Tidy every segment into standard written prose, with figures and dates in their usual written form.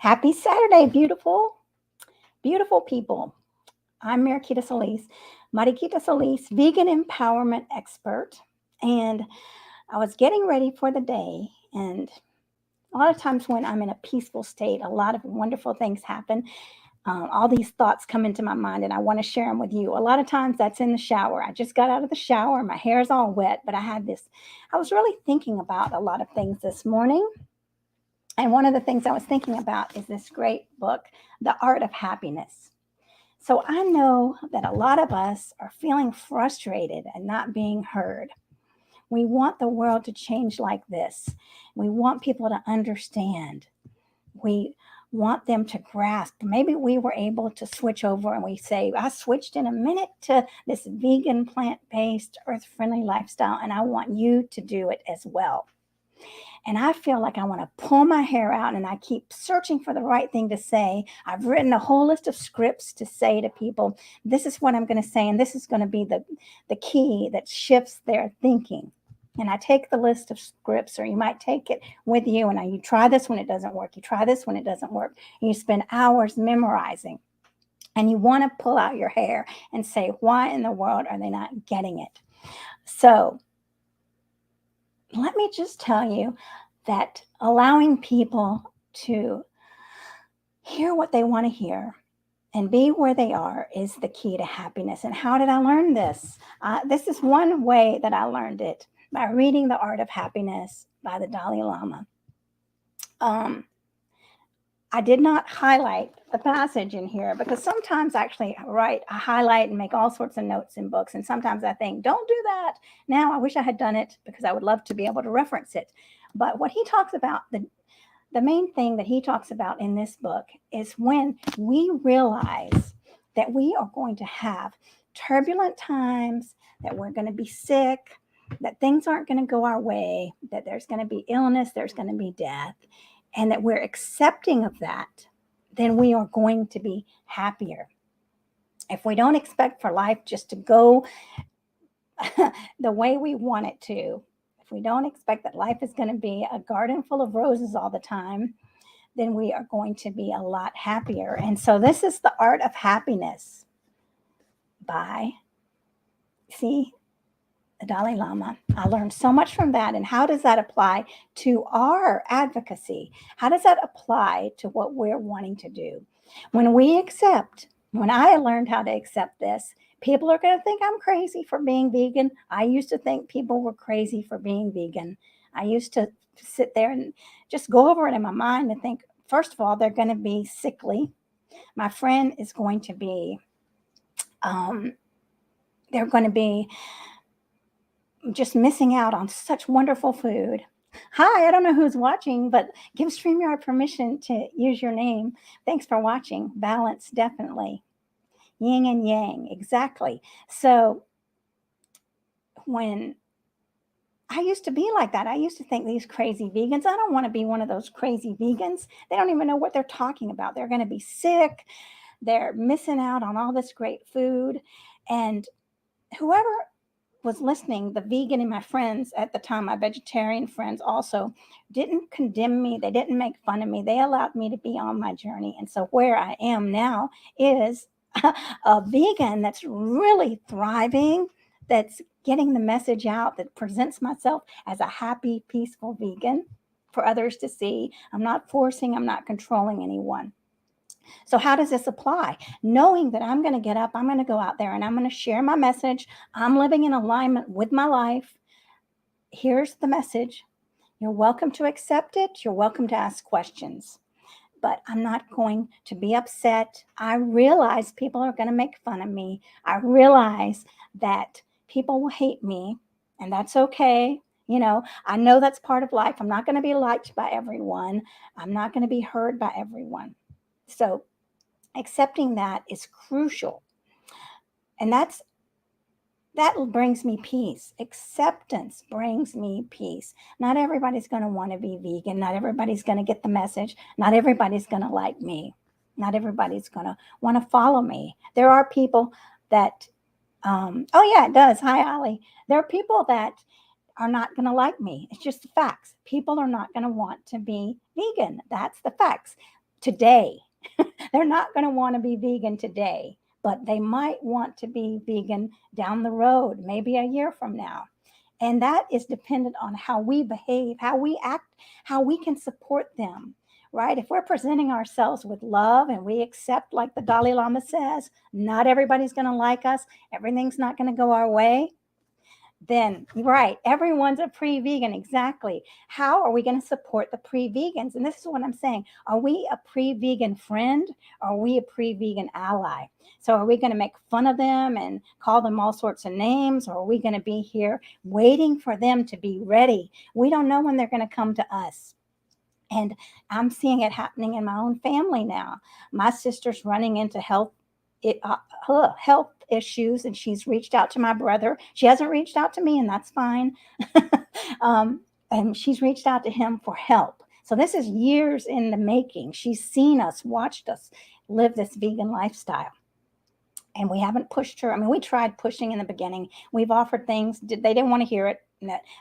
Happy Saturday, beautiful people. I'm Mariquita Solis, Mariquita Solis, vegan empowerment expert. And I was getting ready for the day. And a lot of times when I'm in a peaceful state, a lot of wonderful things happen. All these thoughts come into my mind, and I want to share them with you. A lot of times that's in the shower. I just got out of the shower, my hair is all wet, but I was really thinking about a lot of things this morning. And one of the things I was thinking about is this great book, The Art of Happiness. So I know that a lot of us are feeling frustrated and not being heard. We want the world to change like this. We want people to understand. We want them to grasp. Maybe we were able to switch over and we say, I switched in a minute to this vegan, plant based, earth friendly lifestyle, and I want you to do it as well. And I feel like I want to pull my hair out and I keep searching for the right thing to say. I've written a whole list of scripts to say to people, this is what I'm going to say, and this is going to be the key that shifts their thinking. And I take the list of scripts, or you might take it with you, and you try this when it doesn't work. You try this when it doesn't work. And you spend hours memorizing. And you want to pull out your hair and say, why in the world are they not getting it? So let me just tell you that allowing people to hear what they want to hear and be where they are is the key to happiness. And how did I learn this? This is one way that I learned it, by reading The Art of Happiness by the Dalai Lama. I did not highlight the passage in here because sometimes actually I highlight and make all sorts of notes in books. And sometimes I think, don't do that. Now I wish I had done it because I would love to be able to reference it. But what he talks about, the main thing that he talks about in this book is when we realize that we are going to have turbulent times, that we're going to be sick, that things aren't going to go our way, that there's going to be illness, there's going to be death, and that we're accepting of that, then we are going to be happier. If we don't expect for life just to go the way we want it to, if we don't expect that life is going to be a garden full of roses all the time, then we are going to be a lot happier. And so this is The Art of Happiness by, the Dalai Lama. I learned so much from that. And how does that apply to our advocacy? How does that apply to what we're wanting to do? When I learned how to accept this, people are going to think I'm crazy for being vegan. I used to think people were crazy for being vegan. I used to sit there and just go over it in my mind and think, first of all, they're going to be sickly. My friend is going to be, they're going to be just missing out on such wonderful food. Hi, I don't know who's watching, but give StreamYard permission to use your name. Thanks for watching. Balance, definitely. Yin and yang, exactly. So when I used to be like that, I used to think these crazy vegans, I don't want to be one of those crazy vegans. They don't even know what they're talking about. They're going to be sick. They're missing out on all this great food. And whoever was listening, the vegan and my friends at the time, my vegetarian friends also, didn't condemn me. They didn't make fun of me. They allowed me to be on my journey. And so where I am now is a vegan that's really thriving, that's getting the message out, that presents myself as a happy, peaceful vegan for others to see. I'm not forcing, I'm not controlling anyone. So how does this apply? Knowing that I'm going to get up, I'm going to go out there and I'm going to share my message. I'm living in alignment with my life. Here's the message. You're welcome to accept it. You're welcome to ask questions. But I'm not going to be upset. I realize people are going to make fun of me. I realize that people will hate me, and that's okay. I know that's part of life. I'm not going to be liked by everyone. I'm not going to be heard by everyone. So accepting that is crucial. And that brings me peace. Acceptance brings me peace. Not everybody's going to want to be vegan. Not everybody's going to get the message. Not everybody's going to like me. Not everybody's going to want to follow me. There are people that, oh yeah, it does. Hi, Ollie. There are people that are not going to like me. It's just the facts. People are not going to want to be vegan. That's the facts. today. They're not going to want to be vegan today, but they might want to be vegan down the road, maybe a year from now. And that is dependent on how we behave, how we act, how we can support them, right? If we're presenting ourselves with love and we accept, like the Dalai Lama says, not everybody's going to like us, everything's not going to go our way, then right, everyone's a pre-vegan. Exactly. How are we going to support the pre-vegans? And this is what I'm saying. Are we a pre-vegan friend? Or are we a pre-vegan ally? So are we going to make fun of them and call them all sorts of names? Or are we going to be here waiting for them to be ready? We don't know when they're going to come to us. And I'm seeing it happening in my own family now. My sister's running into health issues, and she's reached out to my brother. She hasn't reached out to me, and that's fine. And she's reached out to him for help. So this is years in the making. She's seen us, watched us live this vegan lifestyle. And we haven't pushed her. I mean, we tried pushing in the beginning. We've offered things. They didn't want to hear it.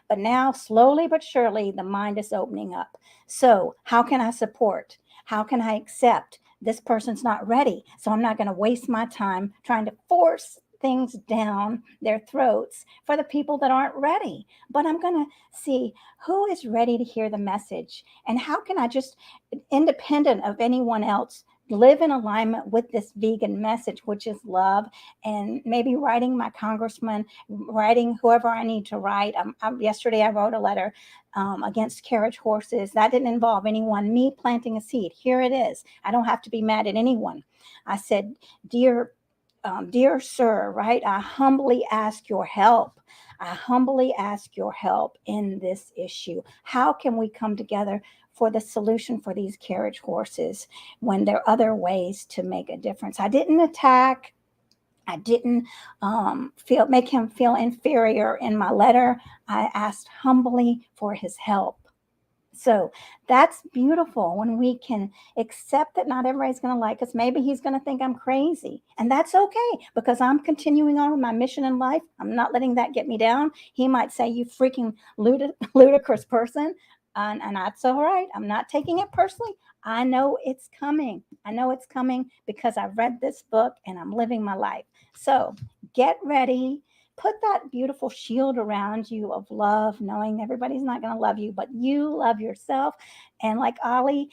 But now, slowly but surely, the mind is opening up. So how can I support? How can I accept? This person's not ready. So I'm not going to waste my time trying to force things down their throats for the people that aren't ready. But I'm going to see who is ready to hear the message. And how can I just, independent of anyone else, live in alignment with this vegan message, which is love, and maybe writing my congressman, writing whoever I need to write. Yesterday, I wrote a letter against carriage horses. That didn't involve anyone, me planting a seed. Here it is. I don't have to be mad at anyone. I said, dear sir, right? I humbly ask your help. I humbly ask your help in this issue. How can we come together for the solution for these carriage horses when there are other ways to make a difference? I didn't attack. I didn't make him feel inferior in my letter. I asked humbly for his help. So that's beautiful when we can accept that not everybody's going to like us. Maybe he's going to think I'm crazy. And that's okay, because I'm continuing on with my mission in life. I'm not letting that get me down. He might say, you freaking ludicrous person. And that's all right. I'm not taking it personally. I know it's coming. I know it's coming because I've read this book and I'm living my life. So get ready. Put that beautiful shield around you of love, knowing everybody's not going to love you, but you love yourself. And like Ali,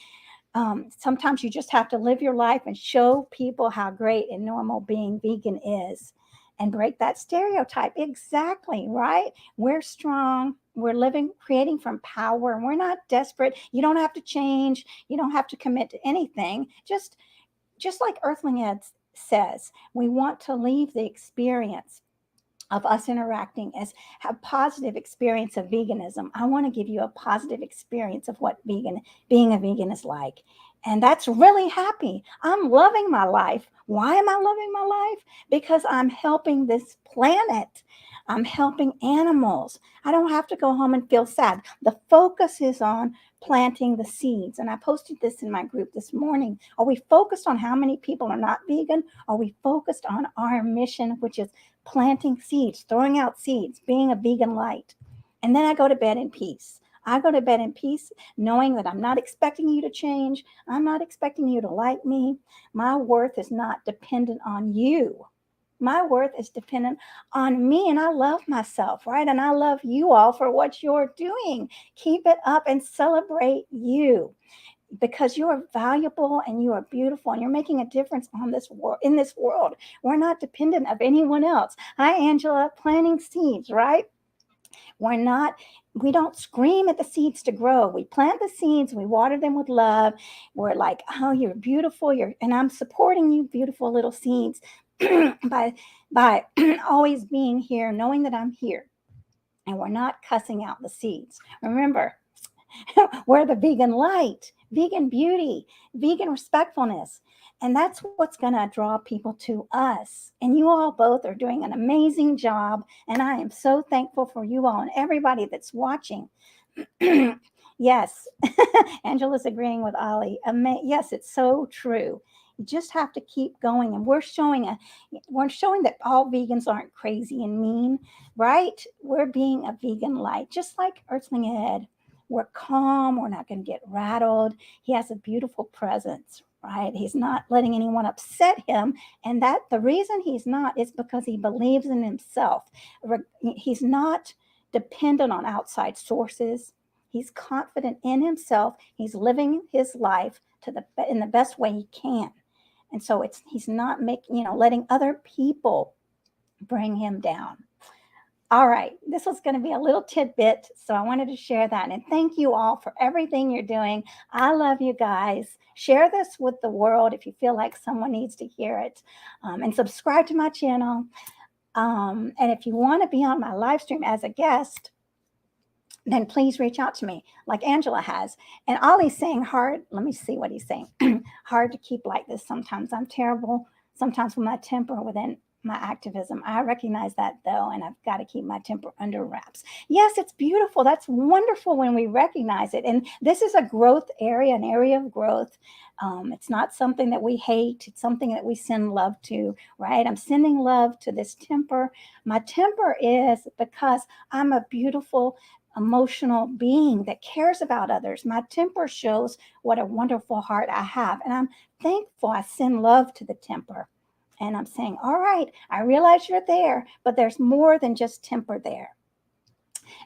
sometimes you just have to live your life and show people how great and normal being vegan is and break that stereotype. Exactly, right? We're strong. We're living, creating from power, and we're not desperate. You don't have to change. You don't have to commit to anything. Just like Earthling Ed says, we want to leave the experience of us interacting as a positive experience of veganism. I want to give you a positive experience of what being a vegan is like. And that's really happy. I'm loving my life. Why am I loving my life? Because I'm helping this planet. I'm helping animals. I don't have to go home and feel sad. The focus is on planting the seeds. And I posted this in my group this morning. Are we focused on how many people are not vegan? Are we focused on our mission, which is planting seeds, throwing out seeds, being a vegan light? And then I go to bed in peace. I go to bed in peace knowing that I'm not expecting you to change. I'm not expecting you to like me. My worth is not dependent on you. My worth is dependent on me, and I love myself, right? And I love you all for what you're doing. Keep it up and celebrate you, because you are valuable and you are beautiful and you're making a difference on this world, in this world. We're not dependent of anyone else. Hi, Angela, planting seeds, right? We don't scream at the seeds to grow. We plant the seeds, we water them with love. We're like, oh, you're beautiful. And I'm supporting you, beautiful little seeds, by always being here, knowing that I'm here. And we're not cussing out the seeds. Remember, we're the vegan light, vegan beauty, vegan respectfulness. And that's what's going to draw people to us. And you all both are doing an amazing job. And I am so thankful for you all and everybody that's watching. Yes, Angela's agreeing with Ali. Yes, it's so true. You just have to keep going. And we're showing that all vegans aren't crazy and mean, right? We're being a vegan light, just like Earthling Ed. We're calm. We're not going to get rattled. He has a beautiful presence, right? He's not letting anyone upset him. And that the reason he's not is because he believes in himself. He's not dependent on outside sources. He's confident in himself. He's living his life in the best way he can. And so he's not letting other people bring him down. All right, this was going to be a little tidbit, so I wanted to share that. And thank you all for everything you're doing. I love you guys. Share this with the world if you feel like someone needs to hear it. And subscribe to my channel. And if you want to be on my live stream as a guest, then please reach out to me like Angela has. And Ollie's saying hard. Let me see what he's saying. Hard to keep like this sometimes. I'm terrible sometimes with my temper within my activism. I recognize that though, and I've got to keep my temper under wraps. Yes, it's beautiful. That's wonderful when we recognize it. And this is a growth area, an area of growth. It's not something that we hate. It's something that we send love to, right? I'm sending love to this temper. My temper is because I'm a beautiful, emotional being that cares about others. My temper shows what a wonderful heart I have. And I'm thankful. I send love to the temper. And I'm saying, all right, I realize you're there, but there's more than just temper there.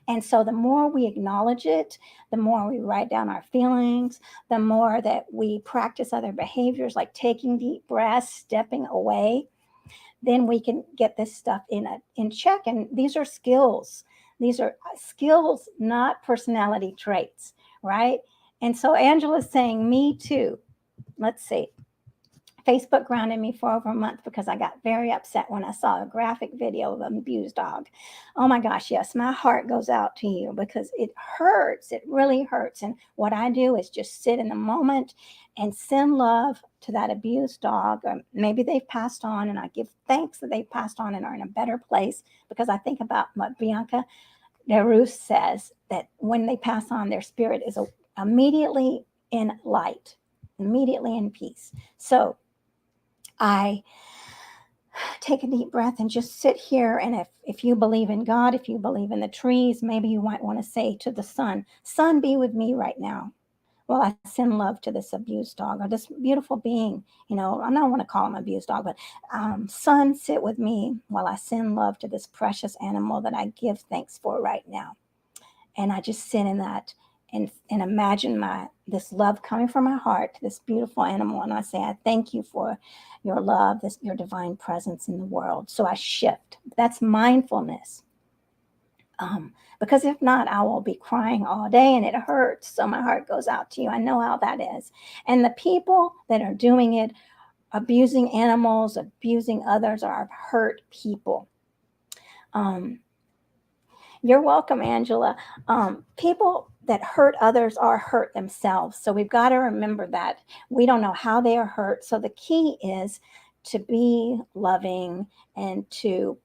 And so the more we acknowledge it, the more we write down our feelings, the more that we practice other behaviors like taking deep breaths, stepping away, then we can get this stuff in check. And these are skills. These are skills, not personality traits, right? And so Angela's saying, me too. Let's see. Facebook grounded me for over a month because I got very upset when I saw a graphic video of an abused dog. Oh my gosh, yes, my heart goes out to you because it hurts. It really hurts. And what I do is just sit in the moment and send love to that abused dog. Or maybe they've passed on, and I give thanks that they've passed on and are in a better place, because I think about what Bianca Nerus says, that when they pass on, their spirit is immediately in light, immediately in peace. So I take a deep breath and just sit here. And if you believe in God, if you believe in the trees, maybe you might want to say to the sun, sun, be with me right now. Well, I send love to this abused dog or this beautiful being. I don't want to call him abused dog, but sun, sit with me while I send love to this precious animal that I give thanks for right now. And I just sit in that and imagine this love coming from my heart to this beautiful animal. And I say, I thank you for your love, your divine presence in the world. So I shift. That's mindfulness. Because if not, I will be crying all day and it hurts. So my heart goes out to you. I know how that is. And the people that are doing it, abusing animals, abusing others, are hurt people. You're welcome, Angela. People that hurt others are hurt themselves. So we've got to remember that. We don't know how they are hurt. So the key is to be loving and to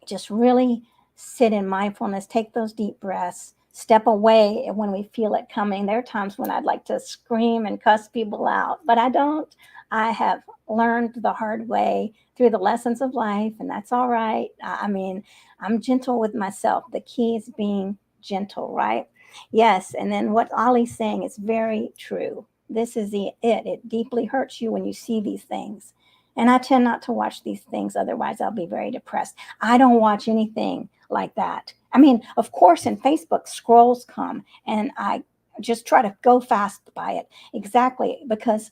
just really sit in mindfulness, take those deep breaths, step away when we feel it coming. There are times when I'd like to scream and cuss people out, but I don't. I have learned the hard way through the lessons of life, and that's all right. I mean, I'm gentle with myself. The key is being gentle, right? Yes. And then what Ollie's saying is very true. This is it deeply hurts you when you see these things. And I tend not to watch these things. Otherwise, I'll be very depressed. I don't watch anything like that. I mean, of course, in Facebook, scrolls come and I just try to go fast by it. Exactly. Because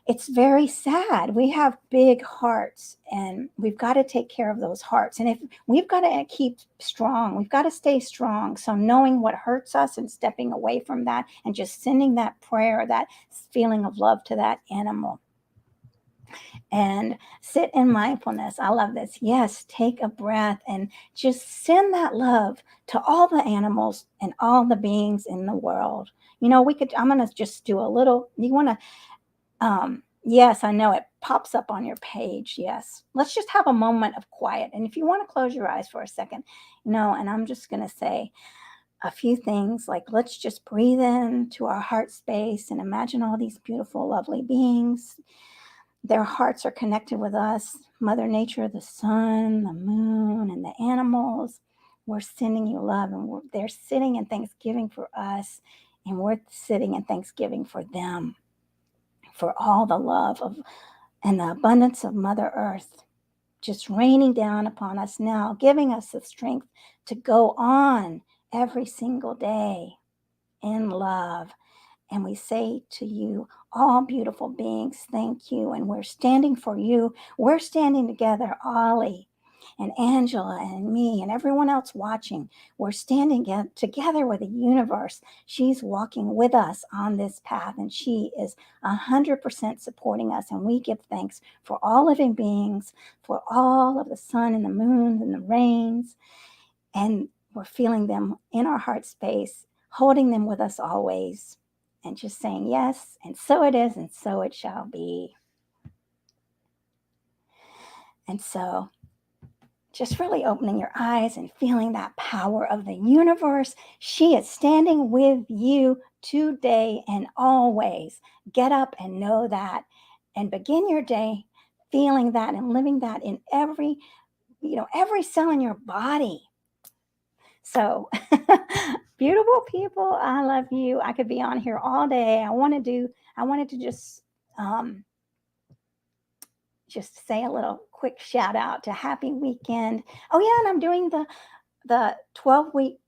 it's very sad. We have big hearts and we've got to take care of those hearts. And if we've got to keep strong, we've got to stay strong. So knowing what hurts us and stepping away from that and just sending that prayer, that feeling of love to that animal. And sit in mindfulness. I love this. Yes, take a breath and just send that love to all the animals and all the beings in the world. I'm going to just do a little, you want to, yes, I know it pops up on your page. Yes. Let's just have a moment of quiet. And if you want to close your eyes for a second, and I'm just going to say a few things like, let's just breathe in to our heart space and imagine all these beautiful, lovely beings. Their hearts are connected with us, Mother Nature, the sun, the moon, and the animals. we're sending you love, and they're sitting in Thanksgiving for us, and we're sitting in Thanksgiving for them, for all the love of and the abundance of Mother Earth just raining down upon us now, giving us the strength to go on every single day in love. And we say to you, all beautiful beings, thank you. And we're standing for you. We're standing together, Ollie and Angela and me and everyone else watching. We're standing together with the universe. She's walking with us on this path, and she is 100% supporting us. And we give thanks for all living beings, for all of the sun and the moon and the rains. And we're feeling them in our heart space, holding them with us always, and just saying yes, and so it is, and so it shall be. And so just really opening your eyes and feeling that power of the universe. She is standing with you today and always. Get up and know that, and begin your day feeling that and living that in every cell in your body. So beautiful people, I love you. I could be on here all day. I wanted to just say a little quick shout out to Happy Weekend. Oh yeah, and I'm doing the 12 weeks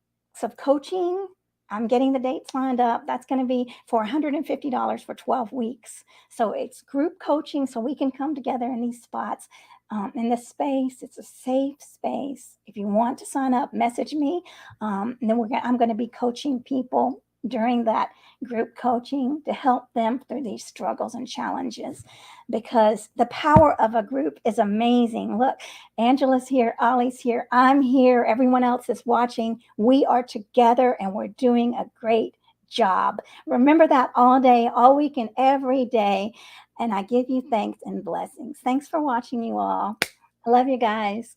of coaching. I'm getting the dates lined up. That's going to be for $150 for 12 weeks. So it's group coaching, so we can come together in these spots, in this space. It's a safe space. If you want to sign up, message me. And then I'm going to be coaching people during that group coaching to help them through these struggles and challenges, because the power of a group is amazing. Look, Angela's here, Ollie's here, I'm here, everyone else is watching. We are together and we're doing a great job. Remember that all day, all week, and every day. And I give you thanks and blessings. Thanks for watching, you all. I love you guys.